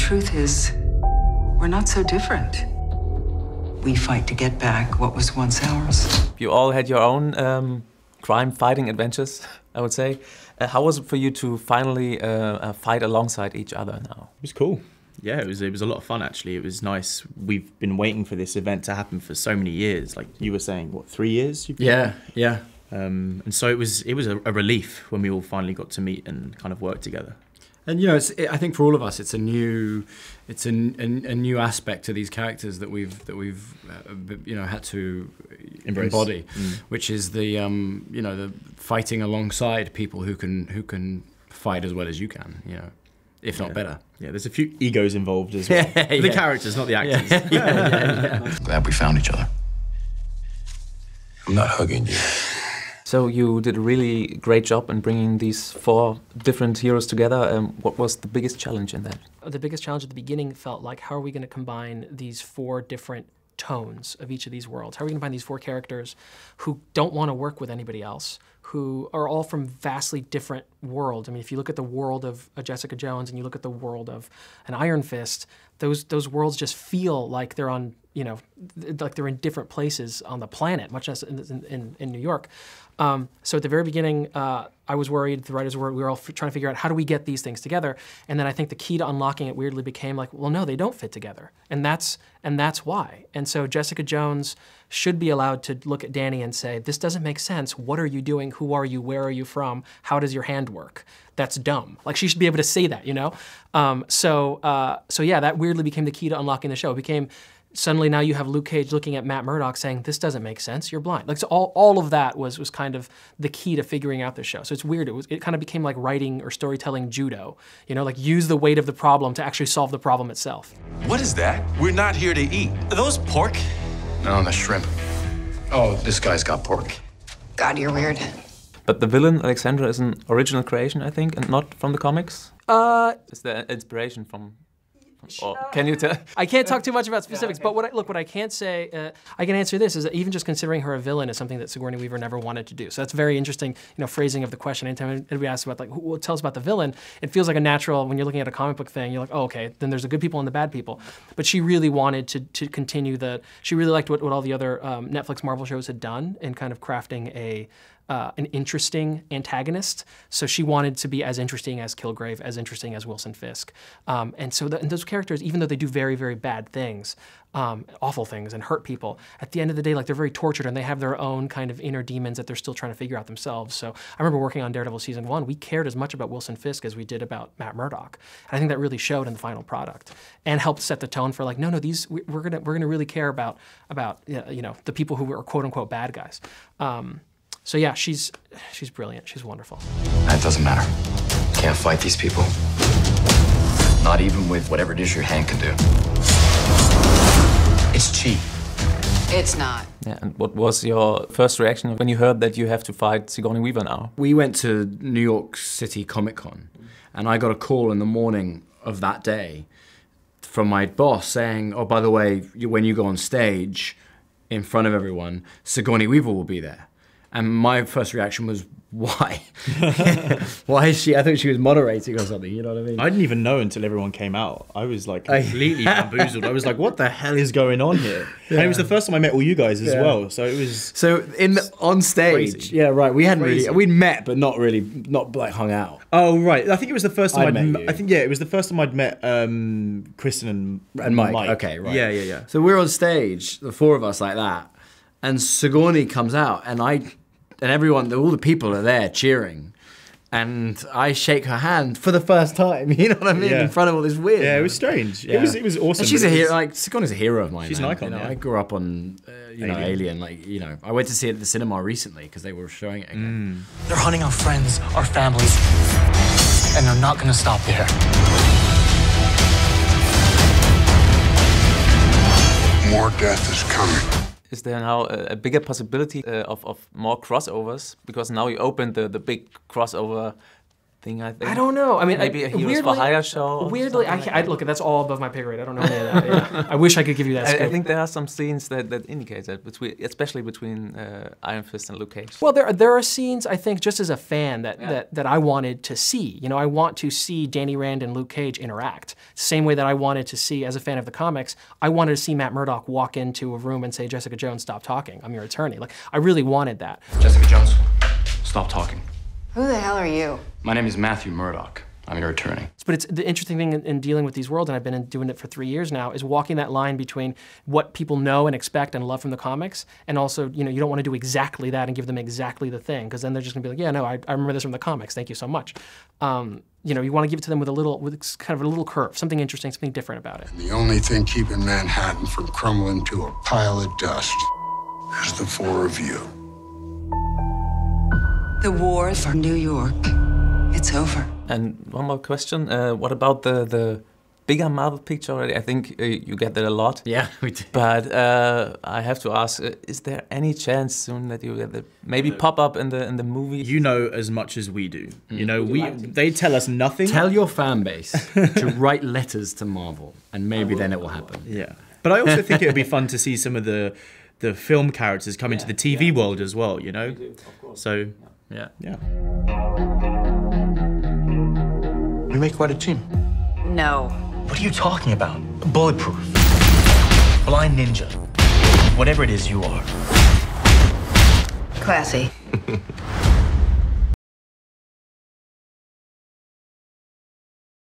truth is, we're not so different. We fight to get back what was once ours. You all had your own crime-fighting adventures, I would say. How was it for you to finally fight alongside each other now? It was cool. Yeah, it was a lot of fun, actually. It was nice. We've been waiting for this event to happen for so many years. Like you were saying, what, 3 years? Yeah. And so it was a relief when we all finally got to meet and kind of work together. And I think for all of us, it's a new aspect to these characters that we've had to embody, which is the the fighting alongside people who can fight as well as you can, if not better. Yeah, there's a few egos involved as well. The characters, not the actors. Glad we found each other. I'm not hugging you. So you did a really great job in bringing these 4 different heroes together. What was the biggest challenge in that? The biggest challenge at the beginning felt like, how are we going to combine these 4 different tones of each of these worlds? How are we going to find these 4 characters who don't want to work with anybody else, who are all from vastly different worlds? I mean, if you look at the world of Jessica Jones and you look at the world of an Iron Fist, those worlds just feel like they're on, like they're in different places on the planet, much less in New York. So at the very beginning, I was worried, the writers were, we were all trying to figure out how do we get these things together. And then I think the key to unlocking it weirdly became like, well, no, they don't fit together. And that's why. And so Jessica Jones should be allowed to look at Danny and say, this doesn't make sense. What are you doing? Who are you? Where are you from? How does your hand work? That's dumb. Like, she should be able to say that, So yeah, that weirdly became the key to unlocking the show. It became, suddenly now you have Luke Cage looking at Matt Murdock saying, this doesn't make sense, you're blind. Like, so all of that was kind of the key to figuring out the show. So it's weird, it kind of became like writing or storytelling judo. Like use the weight of the problem to actually solve the problem itself. What is that? We're not here to eat. Are those pork? No, that's shrimp. Oh, this guy's got pork. God, you're weird. But the villain, Alexandra, is an original creation, I think, and not from the comics? Is the inspiration from... Or can you tell? I can't talk too much about specifics, but what I can say, I can answer this, is that even just considering her a villain is something that Sigourney Weaver never wanted to do. So that's very interesting, phrasing of the question. Anytime anybody asks about, like, tell us about the villain, it feels like a natural, when you're looking at a comic book thing, you're like, oh, okay, then there's the good people and the bad people. But she really wanted to continue she really liked what all the other Netflix Marvel shows had done in kind of crafting an interesting antagonist. So she wanted to be as interesting as Kilgrave, as interesting as Wilson Fisk. And so those characters, even though they do very, very bad things, awful things, and hurt people, at the end of the day, like, they're very tortured and they have their own kind of inner demons that they're still trying to figure out themselves. So I remember working on Daredevil season 1, we cared as much about Wilson Fisk as we did about Matt Murdock. And I think that really showed in the final product and helped set the tone for, like, no, we're gonna really care about the people who are quote unquote bad guys. So yeah, she's brilliant. She's wonderful. That doesn't matter. Can't fight these people. Not even with whatever it is your hand can do. It's cheap. It's not. Yeah, and what was your first reaction when you heard that you have to fight Sigourney Weaver now? We went to New York City Comic Con, and I got a call in the morning of that day from my boss saying, oh, by the way, when you go on stage in front of everyone, Sigourney Weaver will be there. And my first reaction was, why? Why is she? I thought she was moderating or something, you know what I mean? I didn't even know until everyone came out. I was like completely bamboozled. I was like, what the hell is going on here? Yeah. And it was the first time I met all you guys as well. So it was... So on stage, crazy. Yeah, right, we hadn't really... We'd met, but not like hung out. Oh, right. I think it was the first time I'd met you. I think, yeah, it was the first time I'd met Kristen and Mike. Okay, right. Yeah. So we're on stage, the 4 of us like that, and Sigourney comes out, and everyone, all the people are there cheering, and I shake her hand for the first time. You know what I mean? Yeah. In front of all this weird. Yeah, it was strange. Yeah. It was awesome. And she's a hero. Like, Sigourney's a hero of mine. She's man. an icon. Yeah. I grew up on Alien. Like, I went to see it at the cinema recently because they were showing it again. They're hunting our friends, our families, and they're not going to stop there. More death is coming. Is there now a bigger possibility of more crossovers? Because now you opened the big crossover thing, I think. I don't know. I mean, maybe a Heroes for Hire show. Weirdly, look, that's all above my pay grade. I don't know any of that. Yeah. I wish I could give you that scope. I think there are some scenes that indicate that, especially between Iron Fist and Luke Cage. Well, there are scenes, I think, just as a fan that I wanted to see. You know, I want to see Danny Rand and Luke Cage interact. Same way that I wanted to see, as a fan of the comics, I wanted to see Matt Murdock walk into a room and say, Jessica Jones, stop talking. I'm your attorney. Like, I really wanted that. Jessica Jones, stop talking. Who the hell are you? My name is Matthew Murdock. I'm your attorney. But it's the interesting thing in dealing with these worlds, and I've been doing it for 3 years now, is walking that line between what people know and expect and love from the comics, and also, you know, you don't want to do exactly that and give them exactly the thing, because then they're just going to be like, yeah, no, I remember this from the comics. Thank you so much. You know, you want to give it to them with kind of a little curve, something interesting, something different about it. And the only thing keeping Manhattan from crumbling to a pile of dust is the four of you. The war for New York, it's over. And one more question. What about the bigger Marvel picture already? I think you get that a lot. Yeah, we do. But I have to ask, is there any chance soon that you get that maybe pop up in the movie? You know as much as we do. You know, they tell us nothing. Tell your fan base to write letters to Marvel, and maybe then it will happen. Yeah. But I also think it would be fun to see some of the film characters come into the TV world as well, you know? Of course. So, yeah. We make quite a team. No. What are you talking about? Bulletproof. Blind ninja. Whatever it is you are. Classy.